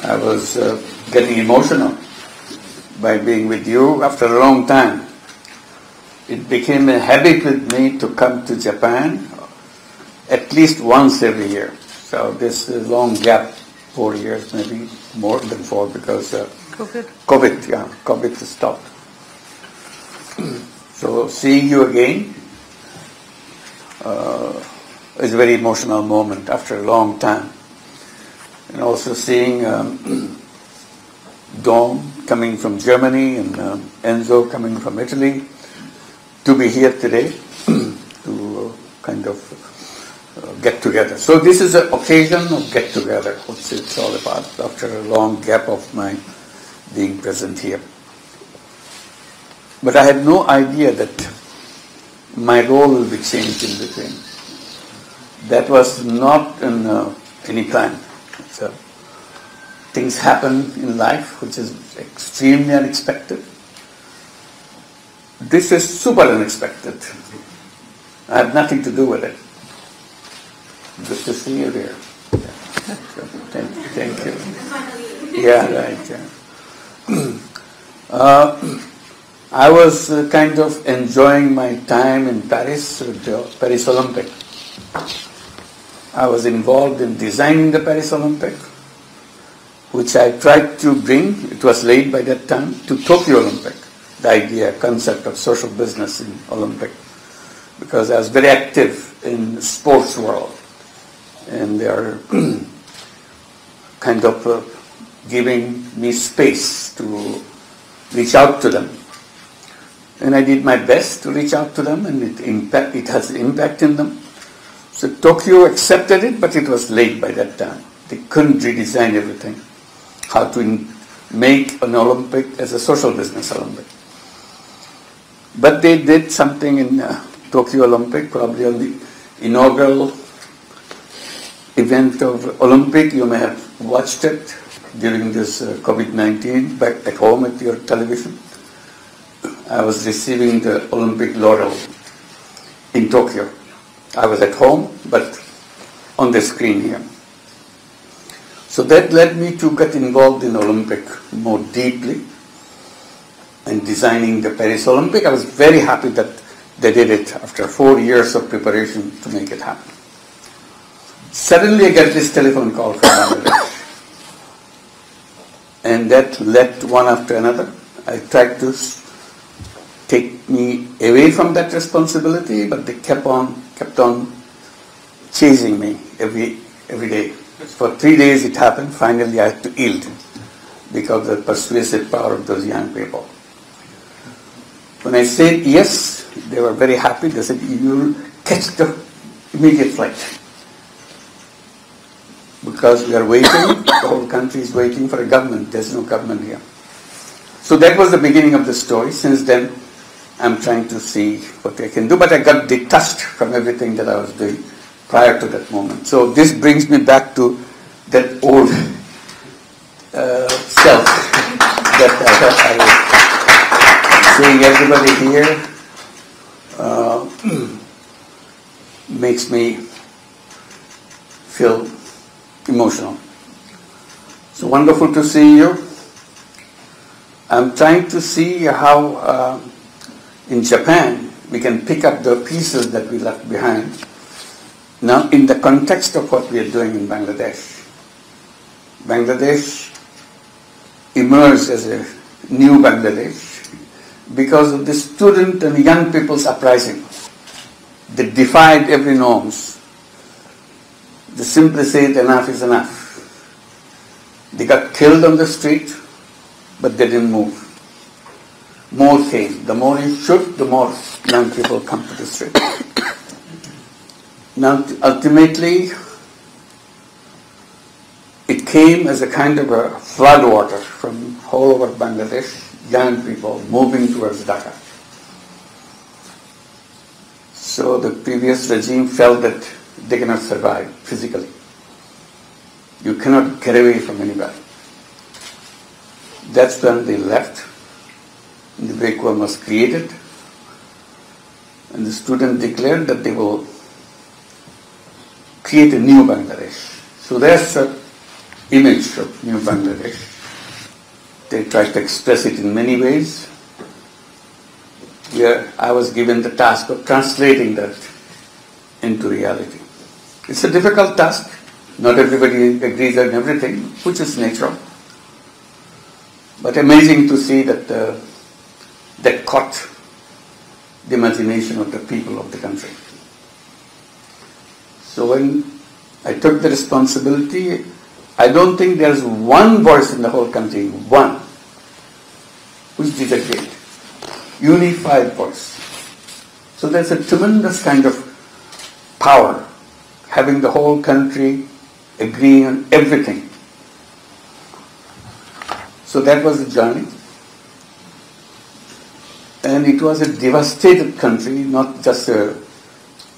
I was getting emotional by being with you after a long time. It became a habit with me to come to Japan at least once every year. So this long gap, 4 years, maybe more than 4, because COVID stopped. So seeing you again is a very emotional moment after a long time. And also seeing Dom coming from Germany and Enzo coming from Italy to be here today to kind of get together. So this is an occasion of get together, which it's all about after a long gap of my being present here. But I had no idea that my role will be changed in between. That was not in any plan. So things happen in life which is extremely unexpected. This is super unexpected. I have nothing to do with it. Good to see you there. Yeah. Thank you. Yeah, right. Yeah. I was kind of enjoying my time in Paris with the Paris Olympic. I was involved in designing the Paris Olympic, which I tried to bring, it was late by that time, to Tokyo Olympic, the idea, concept of social business in Olympic, because I was very active in the sports world, and they are kind of giving me space to reach out to them. And I did my best to reach out to them, and it has impact in them. So Tokyo accepted it, but it was late by that time. They couldn't redesign everything. How to make an Olympic as a social business Olympic. But they did something in Tokyo Olympic, probably on the inaugural event of Olympic. You may have watched it during this COVID-19 back at home at your television. I was receiving the Olympic laurel in Tokyo. I was at home, but on the screen here. So that led me to get involved in Olympic more deeply and designing the Paris Olympic. I was very happy that they did it after 4 years of preparation to make it happen. Suddenly I get this telephone call from Bangladesh. And that led to one after another. I tried to take me away from that responsibility, but they kept on chasing me every day. For 3 days it happened. Finally I had to yield because of the persuasive power of those young people. When I said yes, they were very happy. They said, you'll catch the immediate flight. Because we are waiting, the whole country is waiting for a government. There's no government here. So that was the beginning of the story. Since then, I'm trying to see what I can do, but I got detached from everything that I was doing prior to that moment. So this brings me back to that old self that I was seeing everybody here makes me feel emotional. So wonderful to see you. I'm trying to see how in Japan we can pick up the pieces that we left behind. Now in the context of what we are doing in Bangladesh. Bangladesh emerged as a new Bangladesh because of the student and young people's uprising. They defied every norms. They simply said enough is enough. They got killed on the street, but they didn't move. More came. The more you shoot, the more young people come to the street. Now, ultimately, it came as a kind of a flood water from all over Bangladesh, young people moving towards Dhaka. So the previous regime felt that they cannot survive physically. You cannot get away from anybody. That's when they left. The vacuum was created. And the students declared that they will create a new Bangladesh. So there's image of New Bangladesh. They tried to express it in many ways. Where I was given the task of translating that into reality. It's a difficult task. Not everybody agrees on everything, which is natural. But amazing to see that that caught the imagination of the people of the country. So when I took the responsibility, I don't think there's one voice in the whole country, one, which disagreed. Unified voice. So there's a tremendous kind of power, having the whole country agreeing on everything. So that was the journey. And it was a devastated country, not just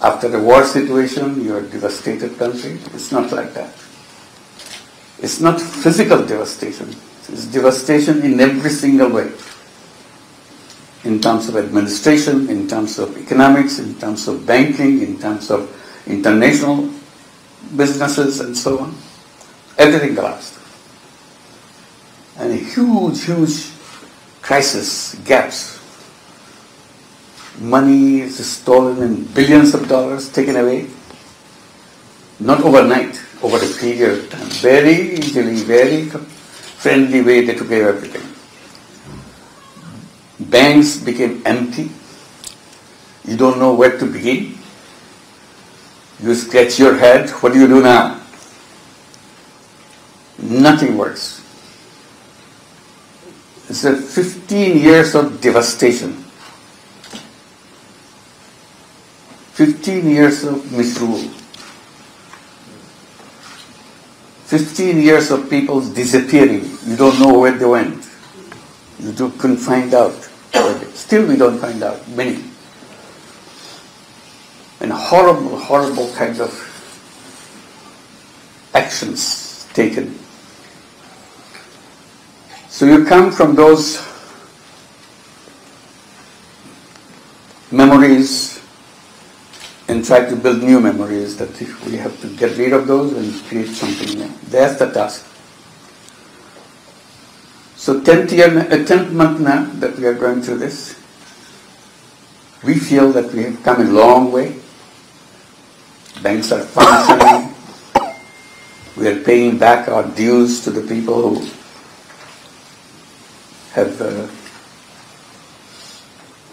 after a war situation, you're a devastated country. It's not like that. It's not physical devastation. It's devastation in every single way. In terms of administration, in terms of economics, in terms of banking, in terms of international businesses and so on. Everything collapsed. And a huge, huge crisis, gaps. Money is stolen in billions of dollars, taken away. Not overnight, over a period of time. Very easily, very friendly way they took away everything. Banks became empty. You don't know where to begin. You scratch your head. What do you do now? Nothing works. It's 15 years of devastation. 15 years of misrule. 15 years of people disappearing. You don't know where they went. You couldn't find out. Still we don't find out, many. And horrible, horrible kind of actions taken. So you come from those memories and try to build new memories, that we have to get rid of those and create something new. That's the task. So 10th month now that we are going through this, we feel that we have come a long way. Banks are functioning. We are paying back our dues to the people who have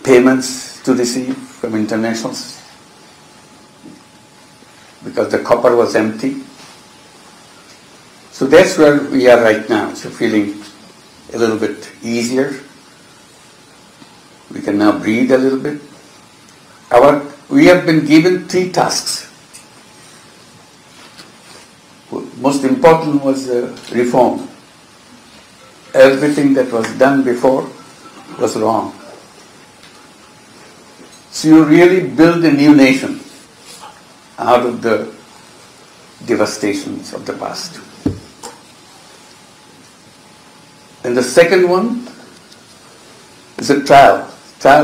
payments to receive from internationals, because the copper was empty. So that's where we are right now. So feeling a little bit easier. We can now breathe a little bit. We have been given 3 tasks. Most important was reform. Everything that was done before was wrong. So you really build a new nation out of the devastations of the past. And the second one is a trial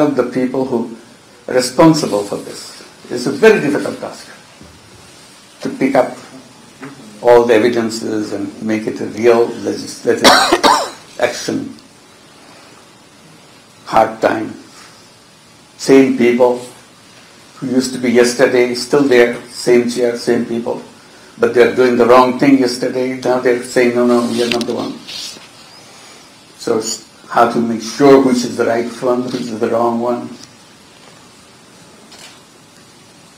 of the people who are responsible for this. It's a very difficult task to pick up all the evidences and make it a real legislative action. Hard time. Same people who used to be yesterday, still there, same chair, same people. But they are doing the wrong thing yesterday, now they are saying, no, we are not the one. So how to make sure which is the right one, which is the wrong one.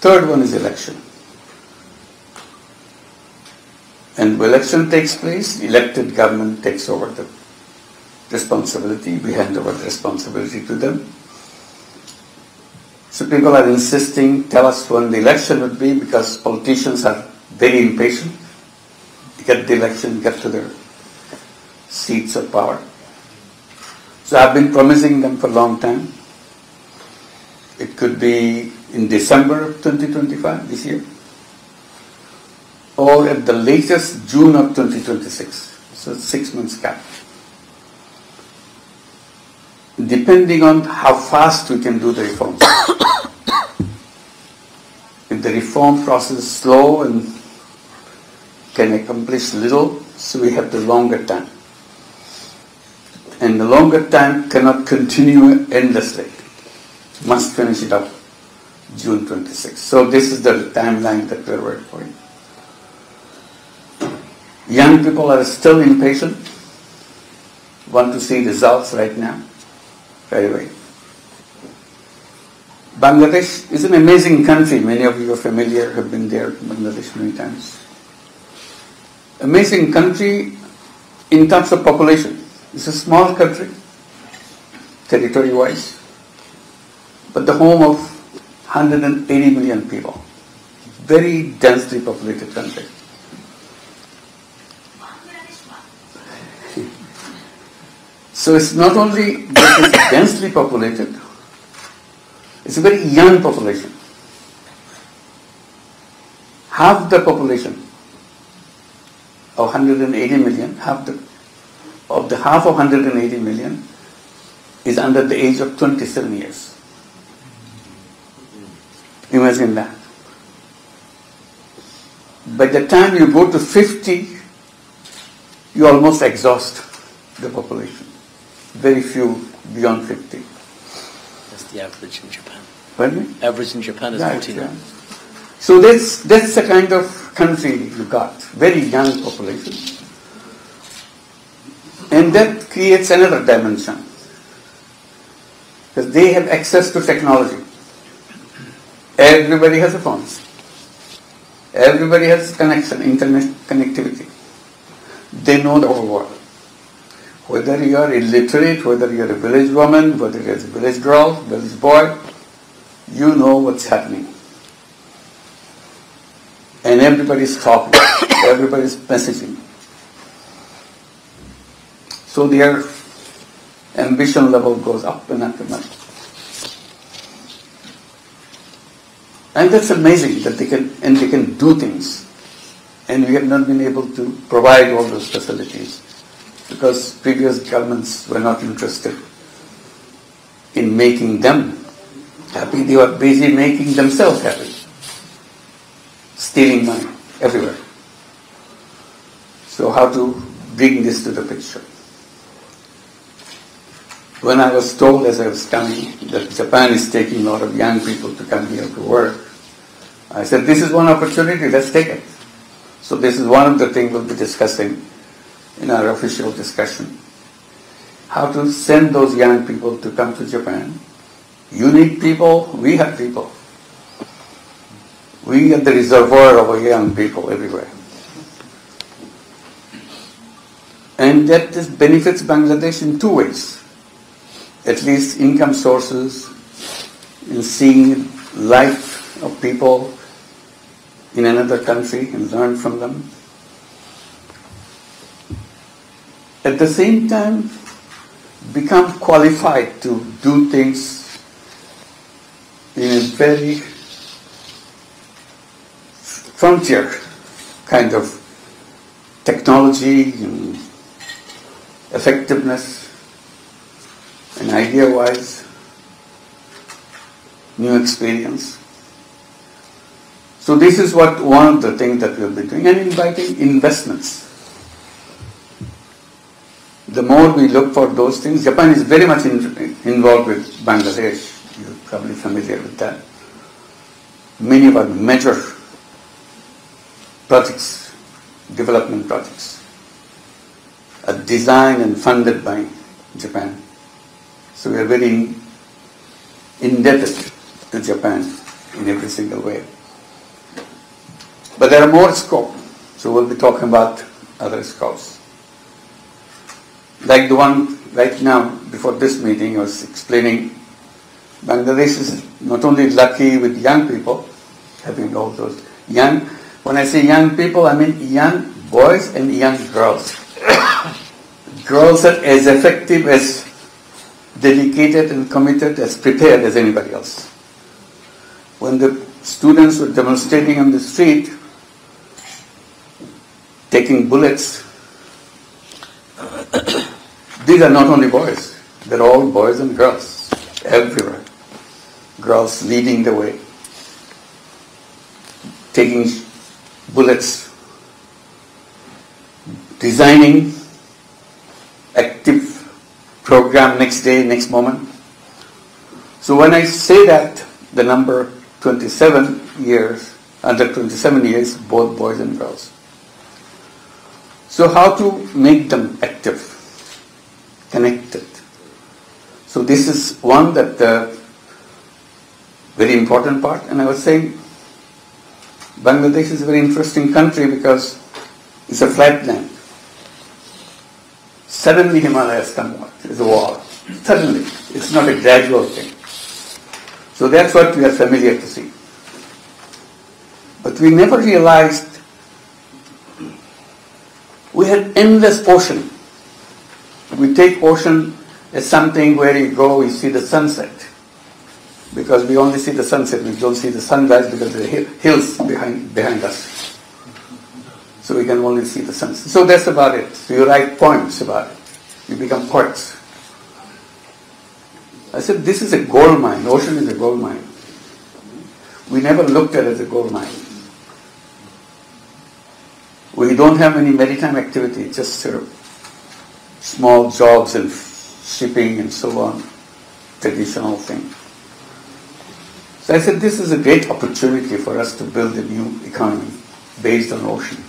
Third one is election. And when election takes place, elected government takes over the responsibility. We hand over the responsibility to them. So people are insisting, tell us when the election would be, because politicians are very impatient. Get the election, get to their seats of power. So I've been promising them for a long time. It could be in December of 2025, this year, or at the latest June of 2026. So 6 months gap. Depending on how fast we can do the reforms. If the reform process is slow and can accomplish little, so we have the longer time. And the longer time cannot continue endlessly. Must finish it up June 26. So this is the timeline that we're working for. Young people are still impatient, want to see results right now, right away. Bangladesh is an amazing country. Many of you are familiar, have been there, Bangladesh many times. Amazing country in terms of population. It's a small country, territory-wise, but the home of 180 million people. Very densely populated country. So it's not only that it's densely populated, it's a very young population. Half the population of 180 million, half of 180 million is under the age of 27 years. Imagine that. By the time you go to 50, you almost exhaust the population. Very few beyond 50. That's the average in Japan. Pardon me? Average in Japan is 49. Yeah. So that's the kind of country you got. Very young population. And that creates another dimension. Because they have access to technology. Everybody has a phone. Everybody has connection, internet connectivity. They know the whole world. Whether you are illiterate, whether you are a village woman, whether you are a village girl, village boy, you know what's happening. And everybody is talking, everybody is messaging. So their ambition level goes up and up and up. And that's amazing that they can do things. And we have not been able to provide all those facilities because previous governments were not interested in making them happy. They were busy making themselves happy. Stealing money everywhere. So how to bring this to the picture? When I was told as I was coming that Japan is taking a lot of young people to come here to work, I said, this is one opportunity, let's take it. So this is one of the things we'll be discussing in our official discussion. How to send those young people to come to Japan. You need people, we have people. We are the reservoir of our young people everywhere. And that just benefits Bangladesh in two ways. At least income sources, in seeing life of people in another country and learn from them. At the same time, become qualified to do things in a very frontier kind of technology and effectiveness and idea-wise, new experience. So this is one of the things that we'll be doing, and inviting investments. The more we look for those things, Japan is very much involved with Bangladesh. You're probably familiar with that. Many of our major projects, development projects, are designed and funded by Japan. So we are very indebted to Japan in every single way. But there are more scope, so we'll be talking about other scopes. Like the one right now, before this meeting, I was explaining, Bangladesh is not only lucky with young people, having all those young, when I say young people, I mean young boys and young girls. Girls are as effective, as dedicated and committed, as prepared as anybody else. When the students were demonstrating on the street, taking bullets, these are not only boys, they're all boys and girls, everywhere. Girls leading the way, taking bullets designing active program next day, next moment. So when I say that, the number 27 years, under 27 years, both boys and girls. So how to make them active, connected? So this is one that very important part. And I was saying, Bangladesh is a very interesting country because it's a flat land. Suddenly Himalayas come out, there's a wall. Suddenly, it's not a gradual thing. So that's what we are familiar to see. But we never realized we had endless ocean. We take ocean as something where you go, you see the sunset. Because we only see the sunset, we don't see the sunrise because there are hills behind us. So we can only see the sunset. So that's about it. So you write poems about it. You become poets. I said, this is a gold mine. Ocean is a gold mine. We never looked at it as a gold mine. We don't have any maritime activity, just small jobs and shipping and so on, traditional thing. So I said, this is a great opportunity for us to build a new economy based on ocean.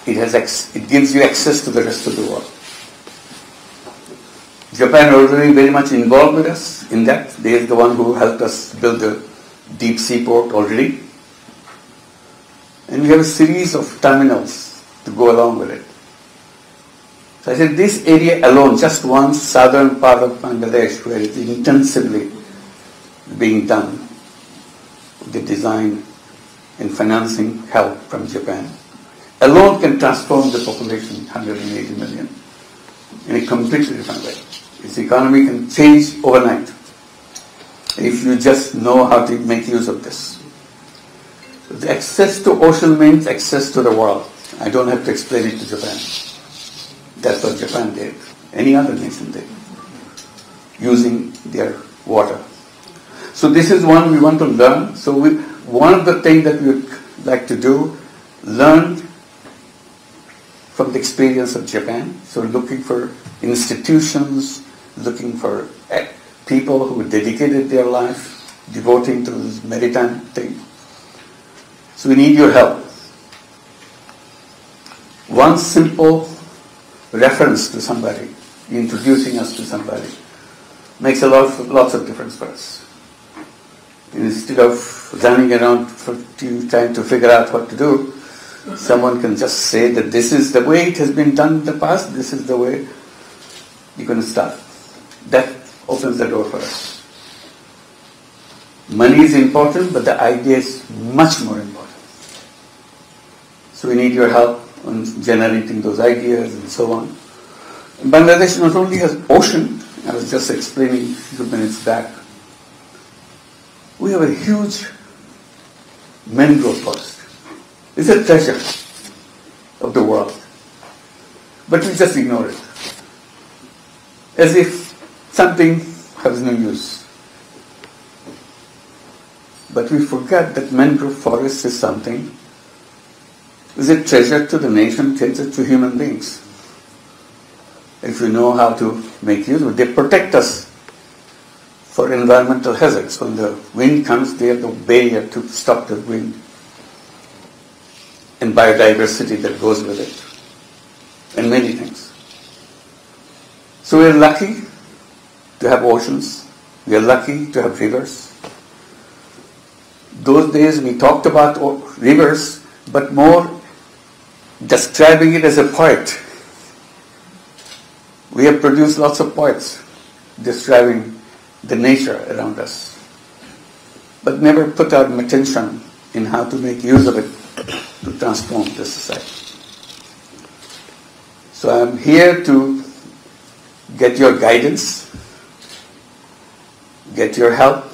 It gives you access to the rest of the world. Japan already very much involved with us in that. They are the one who helped us build the deep sea port already. And we have a series of terminals to go along with it. So I said, this area alone, just one southern part of Bangladesh where it's intensively being done, the design and financing help from Japan, alone can transform the population, 180 million, in a completely different way. Its economy can change overnight if you just know how to make use of this. So the access to ocean means access to the world. I don't have to explain it to Japan. That's what Japan did. Any other nation did, using their water. So this is one we want to learn. So one of the things that we would like to do, learn from the experience of Japan. So looking for institutions, looking for people who dedicated their life, devoting to this maritime thing. So we need your help. One simple reference to somebody, introducing us to somebody, makes lots of difference for us. Instead of running around trying to figure out what to do, someone can just say that this is the way it has been done in the past, this is the way you're going to start. That opens the door for us. Money is important, but the idea is much more important. So we need your help on generating those ideas and so on. Bangladesh not only has ocean, I was just explaining a few minutes back, we have a huge mangrove forest. It's a treasure of the world. But we just ignore it. As if something has no use. But we forget that mangrove forest is something, is a treasure to the nation, treasure to human beings. If we know how to make use of it, they protect us for environmental hazards. When the wind comes, they have the barrier to stop the wind. And biodiversity that goes with it. And many things. So we are lucky to have oceans. We are lucky to have rivers. Those days we talked about rivers, but more describing it as a poet. We have produced lots of poets describing the nature around us, but never put our attention in how to make use of it to transform the society. So I'm here to get your guidance, get your help,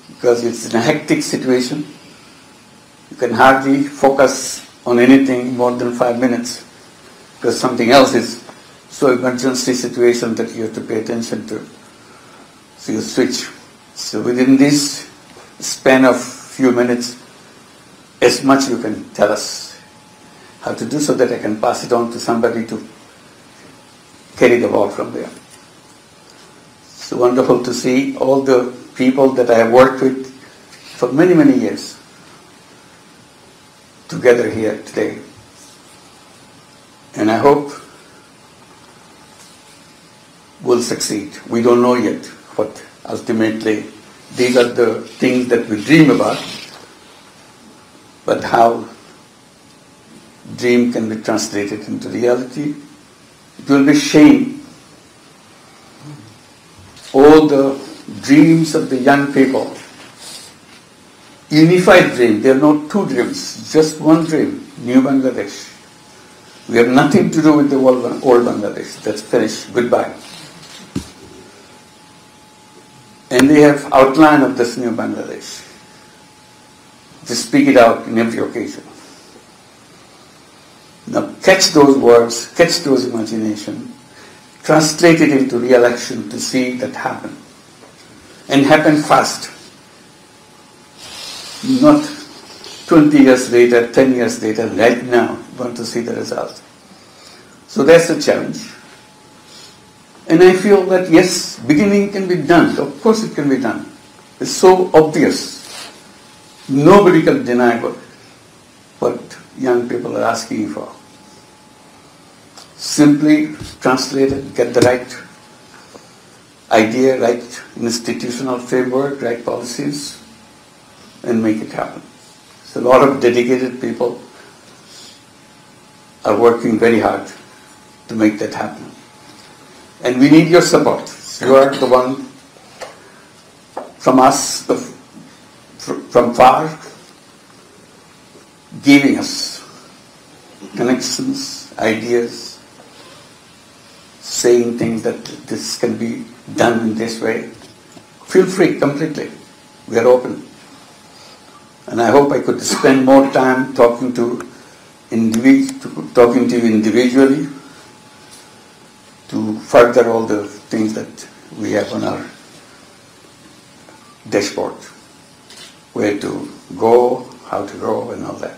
because it's a hectic situation. You can hardly focus on anything more than 5 minutes, because something else is so emergency situation that you have to pay attention to. So you switch. So within this span of few minutes, as much you can tell us. how to do so that I can pass it on to somebody to carry the ball from there. So wonderful to see all the people that I have worked with for many, many years together here today. And I hope we'll succeed. We don't know yet what ultimately, these are the things that we dream about, but how dream can be translated into reality. It will be shame. All the dreams of the young people, unified dream, there are no two dreams, just one dream, new Bangladesh. We have nothing to do with the old Bangladesh. That's finished. Goodbye. And they have outline of this new Bangladesh. Just speak it out in every occasion. Now catch those words, catch those imagination, translate it into real action to see that happen. And happen fast. Not 20 years later, 10 years later, right now, want to see the result. So that's the challenge. And I feel that yes, beginning can be done. Of course it can be done. It's so obvious. Nobody can deny what young people are asking for. Simply translate it, get the right idea, right institutional framework, right policies, and make it happen. So a lot of dedicated people are working very hard to make that happen. And we need your support. You are the one from us, from far, giving us connections, ideas, saying things that this can be done in this way. Feel free completely. We are open. And I hope I could spend more time talking to you individually to further all the things that we have on our dashboard. Where to go, how to go, and all that.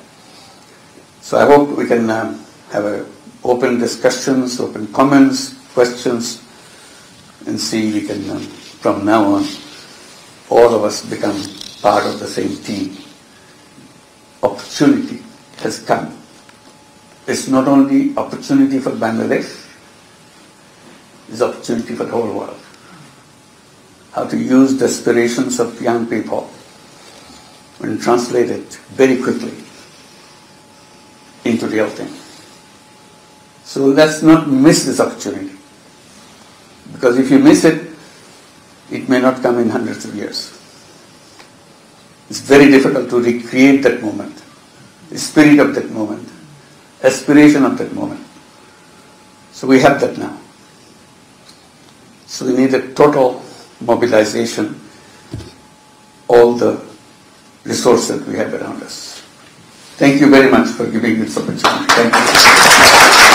So I hope we can have open discussions, open comments, questions, and see we can, from now on, all of us become part of the same team. Opportunity has come. It's not only opportunity for Bangladesh, it's opportunity for the whole world. How to use the aspirations of young people and translate it very quickly into real thing. So let's not miss this opportunity. Because if you miss it, it may not come in hundreds of years. It's very difficult to recreate that moment, the spirit of that moment, aspiration of that moment. So we have that now. So we need a total mobilization, all the resources that we have around us. Thank you very much for giving me this opportunity. Thank you.